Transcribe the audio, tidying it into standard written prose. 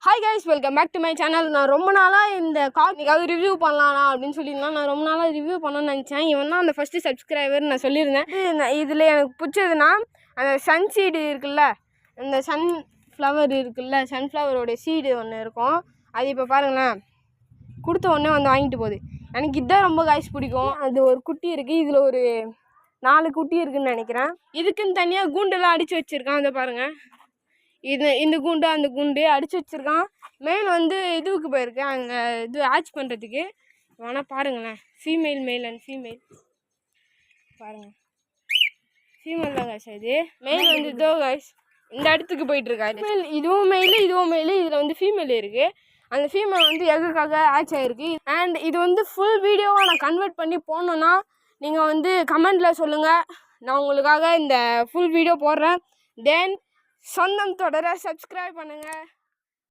Hi guys, welcome back to my channel. நான் ரொம்ப நாளாக இந்த கார்னிக்காவது ரிவ்யூ பண்ணலாம்னா அப்படின்னு சொல்லியிருந்தேன். நான் ரொம்ப நாளாக ரிவ்யூ பண்ணணும்னு நினச்சேன். இவன் தான் அந்த ஃபஸ்ட்டு சப்ஸ்கிரைபர் நான் சொல்லியிருந்தேன். இதில் எனக்கு பிடிச்சதுன்னா அந்த சன் சீடு இருக்குல்ல, இந்த சன்ஃப்ளவர் இருக்குல்ல, சன்ஃப்ளவரோட சீடு ஒன்று இருக்கும். அது இப்போ பாருங்களேன், கொடுத்த உடனே வந்து வாங்கிட்டு போகுது. எனக்கு இதுதான் ரொம்ப காய்ஸ் பிடிக்கும். அது ஒரு குட்டி இருக்குது, இதில் ஒரு 4 குட்டி இருக்குதுன்னு நினைக்கிறேன். இதுக்குன்னு தனியாக கூண்டெல்லாம் அடித்து வச்சுருக்கான். அதை பாருங்கள், இந்த குண்டு அந்த குண்டு அடித்து வச்சுருக்கான். மேல் வந்து இதுவுக்கு போயிருக்கேன், அங்கே இது ஆச் பண்ணுறதுக்கு. வேணால் பாருங்களேன், ஃபீமேல் மேல் அண்ட் ஃபீமேல் பாருங்கள். ஃபீமேல் தான் காய்ஸ். இது மேல் வந்து இதோ காய்ஸ் இந்த இடத்துக்கு போயிட்டுருக்காரு. இதுவும் மெயில் இதுவும் மெயில். இதில் வந்து ஃபீமேல் இருக்குது. அந்த ஃபீமேல் வந்து எகுக்காக ஆச் ஆகிருக்கு. அண்ட் இது வந்து ஃபுல் வீடியோவாக நான் கன்வெர்ட் பண்ணி போடணுன்னா நீங்கள் வந்து கமெண்டில் சொல்லுங்கள். நான் உங்களுக்காக இந்த ஃபுல் வீடியோ போடுறேன். தென் சொந்தம் தொடர சப்ஸ்கிரைப் பண்ணுங்கள்.